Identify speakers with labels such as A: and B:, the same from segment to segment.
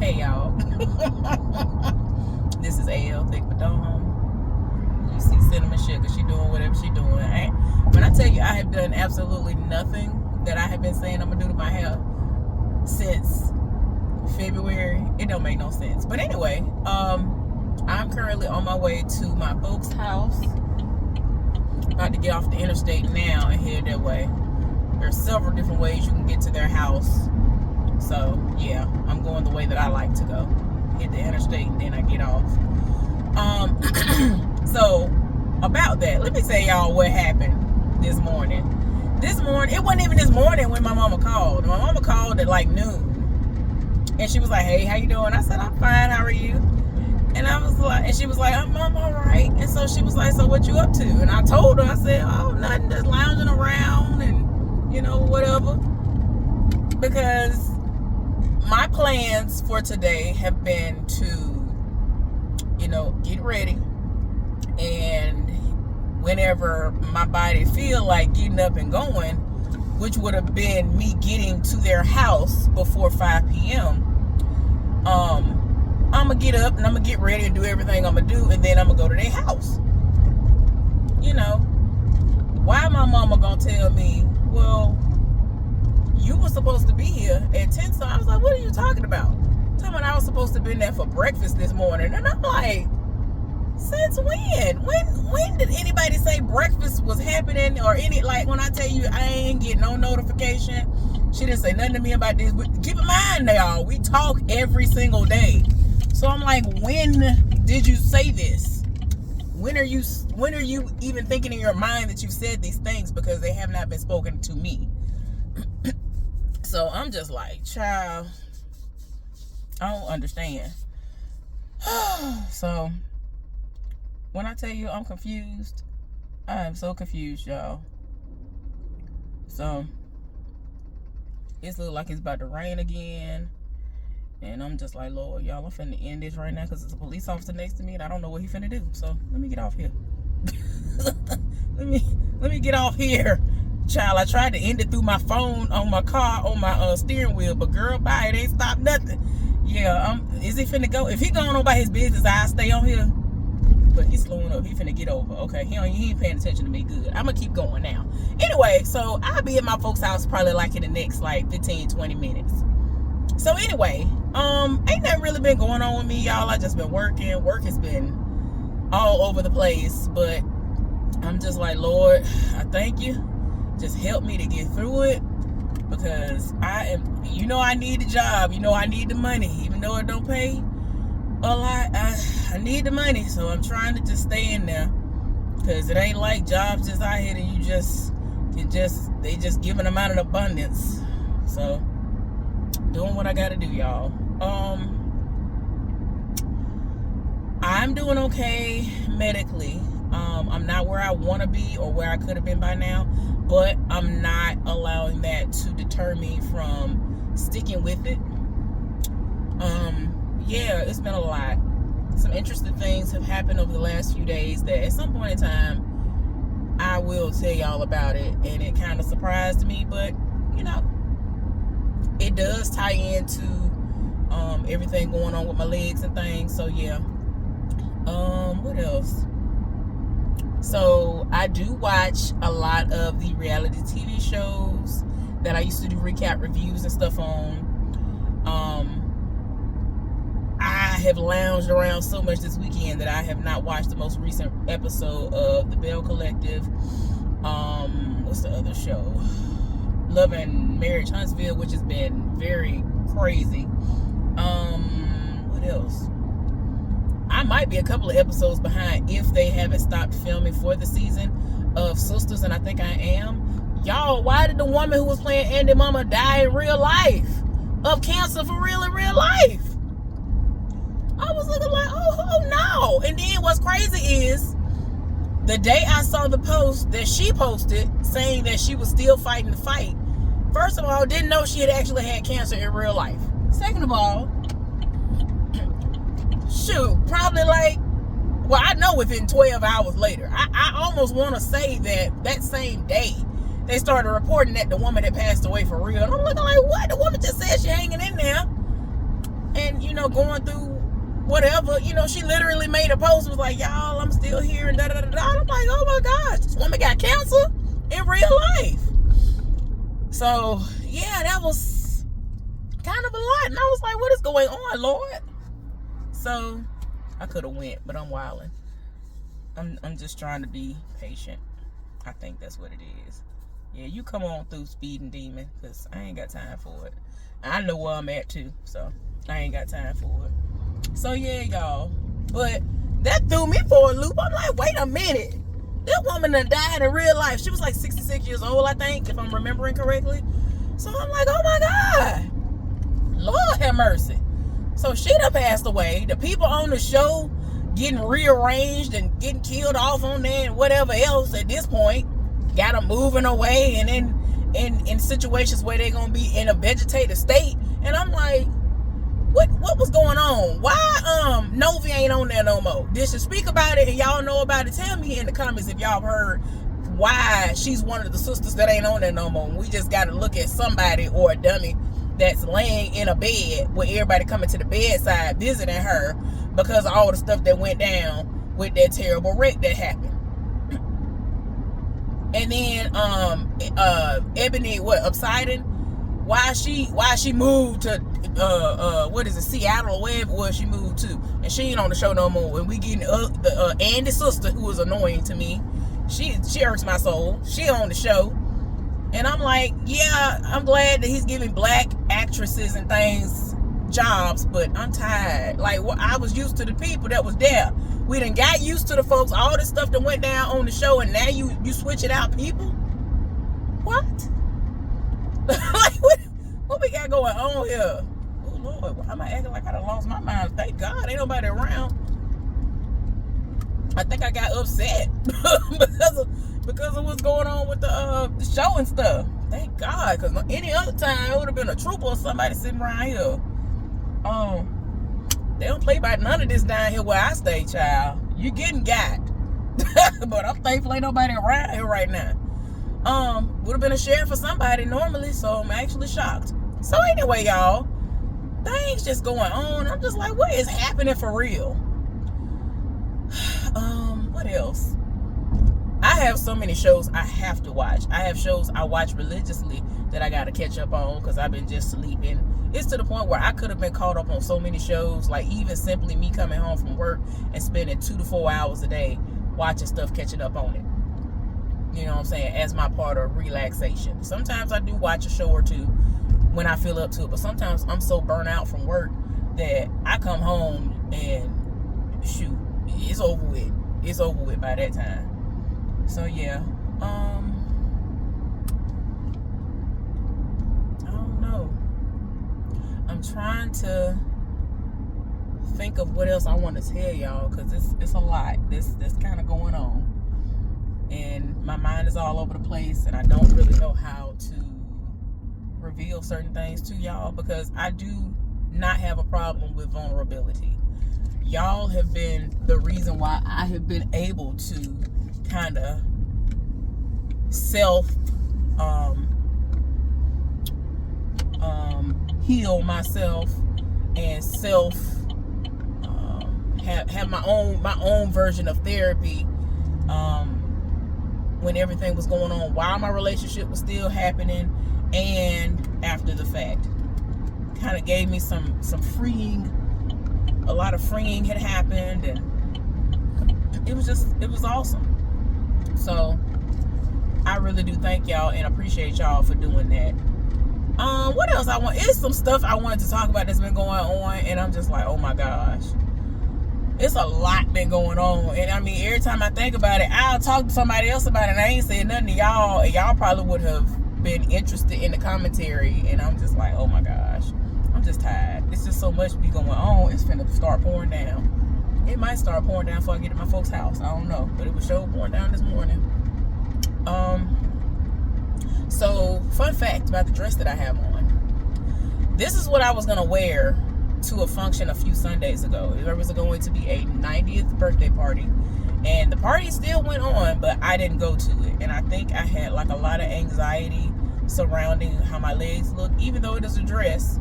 A: Hey y'all, this is AL Thick Madone. You see Cinnamon Sugar, she doing whatever she doing. When I tell you I have done absolutely nothing that I have been saying I'm gonna do to my hair since February, it don't make no sense. But anyway, I'm currently on my way to my folks' house. About to get off the interstate now and head that way. There's several different ways you can get to their house. So yeah, I'm going the way that I like to go. Hit the interstate and then I get off. So about that, let me tell y'all what happened this morning. This morning, it wasn't even this morning when my mama called. My mama called at like noon. And she was like, hey, how you doing? I said, I'm fine, how are you? And I was like, and she was like, I'm all right. And so she was like, so what you up to? And I told her, I said, oh, nothing, just lounging around and, you know, whatever. Because my plans for today have been to, you know, get ready. And whenever my body feel like getting up and going, which would have been me getting to their house before 5 p.m., I'm going to get up and I'm going to get ready and do everything I'm going to do, and then I'm going to go to their house. You know, why my mama going to tell me, well, you were supposed to be here at 10, so I was like, what are you talking about? Talking about I was supposed to be in there for breakfast this morning, and I'm like, since when? When did anybody say breakfast was happening or any, like when I tell you I ain't getting no notification, she didn't say nothing to me about this. But keep in mind, y'all, we talk every single day. So I'm like, when did you say this? When are you even thinking in your mind that you've said these things, because they have not been spoken to me? So I'm just like, child, I don't understand. So when I tell you I'm confused, I am so confused, y'all. So it's look like it's about to rain again. And I'm just like, Lord, y'all, I'm finna end this right now because there's a police officer next to me and I don't know what he finna do. So let me get off here. let me get off here. Child, I tried to end it through my phone on my car, on my steering wheel, but girl, bye, it ain't stopped nothing. Yeah, is he finna go? If he going on by his business, I'll stay on here. But he's slowing up. He finna get over. Okay, he ain't paying attention to me. Good. I'm gonna keep going now. Anyway, so I'll be at my folks' house probably like in the next like 15, 20 minutes. So anyway, ain't nothing really been going on with me, y'all. I just been working. Work has been all over the place, but I'm just like, Lord, I thank you. Just help me to get through it, because I am, you know, I need a job. You know, I need the money, even though it don't pay a lot. I need the money, so I'm trying to just stay in there, because it ain't like jobs just out here that they just giving them out in abundance. So doing what I gotta do, y'all. I'm doing okay medically. I'm not where I want to be or where I could have been by now, but I'm not allowing that to deter me from sticking with it. Yeah, it's been a lot. Some interesting things have happened over the last few days that at some point in time I will tell y'all about it, and it kind of surprised me, but you know, it does tie into everything going on with my legs and things. So yeah. What else? So I do watch a lot of the reality TV shows that I used to do recap reviews and stuff on. I have lounged around so much this weekend that I have not watched the most recent episode of The Bell Collective. What's the other show? Love and Marriage Huntsville, which has been very crazy. What else? I might be a couple of episodes behind if they haven't stopped filming for the season of Sisters, and I think I am. Y'all, why did the woman who was playing Andy Mama die in real life? Of cancer for real in real life? I was looking like, oh no. And then what's crazy is, the day I saw the post that she posted saying that she was still fighting the fight, first of all, didn't know she had actually had cancer in real life. Second of all, shoot, probably like, well, I know within 12 hours later. I almost want to say that same day they started reporting that the woman had passed away for real. And I'm looking like, what? The woman just said she hanging in there. and going through whatever. She literally made a post, was like, y'all, I'm still here, and da da da da. I'm like, oh my gosh, this woman got cancer in real life. So yeah, that was kind of a lot, and I was like, what is going on, Lord? So I could have went, but I'm wilding. I'm just trying to be patient. I think that's what it is. Yeah, you come on through, speeding demon, because I ain't got time for it. I know where I'm at too, so I ain't got time for it. So yeah, y'all. But that threw me for a loop. I'm like, wait a minute. This woman done died in real life. She was like 66 years old, I think, if I'm remembering correctly. So I'm like, oh my God. Lord have mercy. So she done passed away. The people on the show getting rearranged and getting killed off on there and whatever else at this point. Got them moving away, and then in situations where they're going to be in a vegetative state. And I'm like, what was going on? Why Novi ain't on there no more? Did she speak about it and y'all know about it? Tell me in the comments if y'all heard why she's one of the sisters that ain't on there no more. We just got to look at somebody or a dummy that's laying in a bed with everybody coming to the bedside visiting her because of all the stuff that went down with that terrible wreck that happened. And then Ebony Upsidon, why she moved to Seattle or wherever she moved to, and she ain't on the show no more. And we getting the Andy's sister, who is annoying to me. She hurts my soul. She on the show. And I'm like, yeah, I'm glad that he's giving black actresses and things jobs, but I'm tired. Like, I was used to the people that was there. We done got used to the folks, all this stuff that went down on the show, and now you switch it out, people? What? Like, what we got going on here? Oh, Lord, why am I acting like I done lost my mind? Thank God ain't nobody around. I think I got upset because of what's going on with the show and stuff. Thank God, because any other time it would have been a trooper or somebody sitting around here. They don't play by none of this down here where I stay, child. You getting got. But I'm thankful ain't nobody around here right now. Would have been a share for somebody normally, so I'm actually shocked. So anyway, y'all, things just going on. I'm just like, what is happening for real? What else? I have so many shows I have to watch. I have shows I watch religiously that I gotta catch up on because I've been just sleeping. It's to the point where I could have been caught up on so many shows, like even simply me coming home from work and spending 2 to 4 hours a day watching stuff, catching up on it. You know what I'm saying? As my part of relaxation. Sometimes I do watch a show or two when I feel up to it, but sometimes I'm so burnt out from work that I come home and shoot, it's over with. It's over with by that time. So yeah, I don't know. I'm trying to think of what else I want to tell y'all, because it's a lot that's kind of going on, and my mind is all over the place, and I don't really know how to reveal certain things to y'all, because I do not have a problem with vulnerability. Y'all have been the reason why I have been able to kind of self heal myself and self have my own version of therapy when everything was going on while my relationship was still happening and after the fact. Kind of gave me some freeing. A lot of freeing had happened, and it was awesome. So I really do thank y'all and appreciate y'all for doing that. What else I want? It's some stuff I wanted to talk about that's been going on, and I'm just like, oh my gosh, it's a lot been going on. And I mean, every time I think about it, I'll talk to somebody else about it, and I ain't saying nothing to y'all, and y'all probably would have been interested in the commentary, and I'm just like, oh my gosh, I'm just tired. It's just so much be going on. It's finna start pouring down. It might start pouring down before I get to my folks' house. I don't know, but it was sure pouring down this morning. So fun fact about the dress that I have on. This is what I was gonna wear to a function a few Sundays ago. There was going to be a 90th birthday party, and the party still went on, but I didn't go to it. And I think I had like a lot of anxiety surrounding how my legs look, even though it is a dress.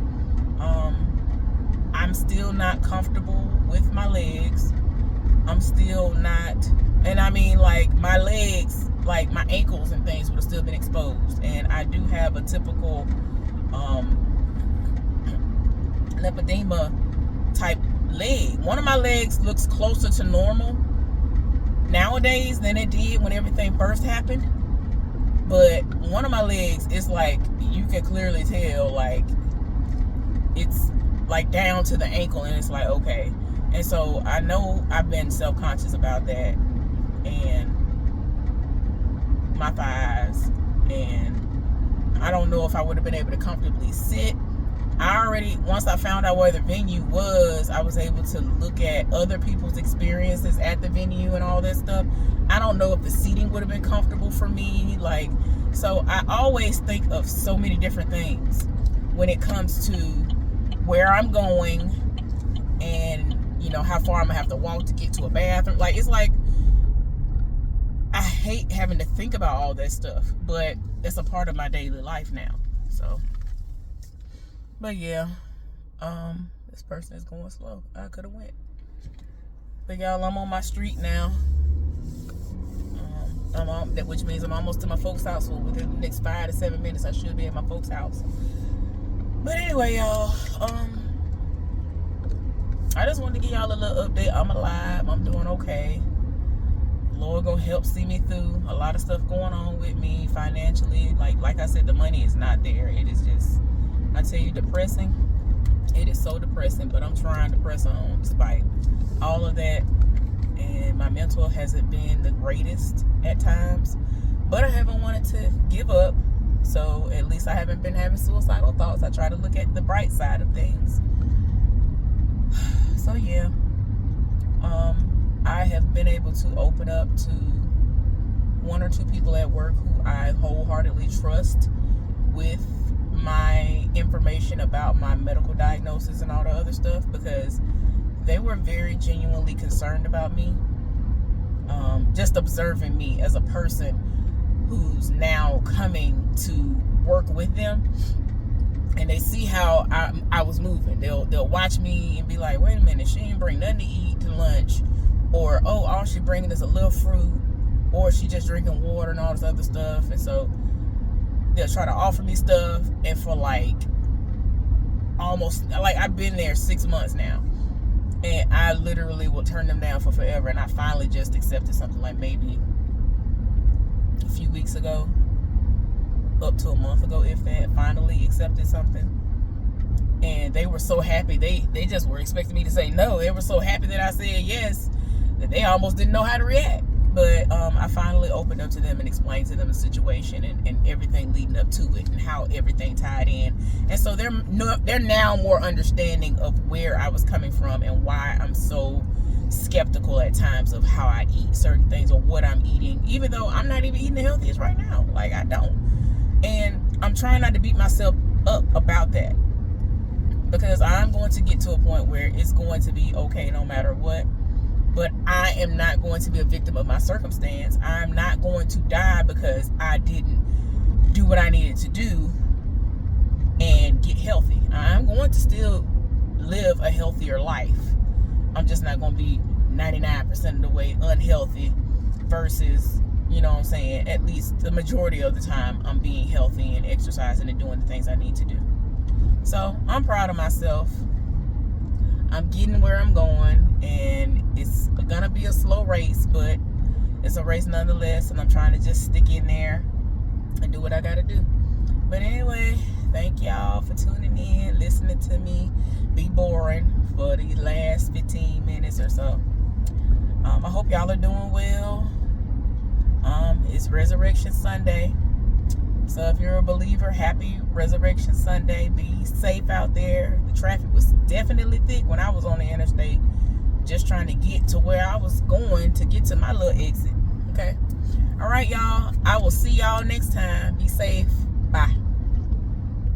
A: I'm still not comfortable with my legs. I'm still not, and I mean, like, my legs, like my ankles and things would have still been exposed. And I do have a typical lymphedema type leg. One of my legs looks closer to normal nowadays than it did when everything first happened. But one of my legs is like, you can clearly tell, like, it's like down to the ankle, and it's like, okay. And so I know I've been self-conscious about that, and my thighs, and I don't know if I would have been able to comfortably sit. Once I found out where the venue was, I was able to look at other people's experiences at the venue and all that stuff. I don't know if the seating would have been comfortable for me. Like, so I always think of so many different things when it comes to where I'm going and, you know, how far I'm gonna have to walk to get to a bathroom. Like, it's like, I hate having to think about all that stuff, but it's a part of my daily life now. So, but yeah, this person is going slow. I could have went. But y'all, I'm on my street now. Which means I'm almost to my folks' house. So within the next 5 to 7 minutes, I should be at my folks' house. But anyway, y'all, I just wanted to give y'all a little update. I'm alive. I'm doing okay. Lord gonna help see me through. A lot of stuff going on with me financially. Like I said, the money is not there. It is just, I tell you, depressing. It is so depressing, but I'm trying to press on despite all of that. And my mental hasn't been the greatest at times, but I haven't wanted to give up. So at least I haven't been having suicidal thoughts. I try to look at the bright side of things. So yeah, I have been able to open up to 1 or 2 people at work who I wholeheartedly trust with my information about my medical diagnosis and all the other stuff, because they were very genuinely concerned about me. Just observing me as a person who's now coming to work with them, and they see how I was moving. They'll watch me and be like, wait a minute, she didn't bring nothing to eat to lunch, or oh, all she bringing is a little fruit, or she just drinking water and all this other stuff. And so they'll try to offer me stuff, and for like almost, like, I've been there 6 months now, and I literally will turn them down for forever. And I finally just accepted something like maybe a few weeks ago, up to a month ago, if that. Finally accepted something, and they were so happy. They just were expecting me to say no. They were so happy that I said yes that they almost didn't know how to react. But I finally opened up to them and explained to them the situation and everything leading up to it and how everything tied in. And so they're now more understanding of where I was coming from and why I'm so skeptical at times of how I eat certain things or what I'm eating, even though I'm not even eating the healthiest right now. Like, I don't. And I'm trying not to beat myself up about that, because I'm going to get to a point where it's going to be okay no matter what. But I am not going to be a victim of my circumstance. I'm not going to die because I didn't do what I needed to do and get healthy. I'm going to still live a healthier life. I'm just not going to be 99% of the way unhealthy versus, you know what I'm saying, at least the majority of the time I'm being healthy and exercising and doing the things I need to do. So I'm proud of myself. I'm getting where I'm going, and it's gonna be a slow race, but it's a race nonetheless, and I'm trying to just stick in there and do what I gotta do. But anyway, thank y'all for tuning in, listening to me be boring for the last 15 minutes or so. I hope y'all are doing well. It's Resurrection Sunday, so if you're a believer, happy Resurrection Sunday. Be safe out there. The traffic was definitely thick when I was on the interstate, just trying to get to where I was going to get to my little exit. Okay. All right, y'all. I will see y'all next time. Be safe.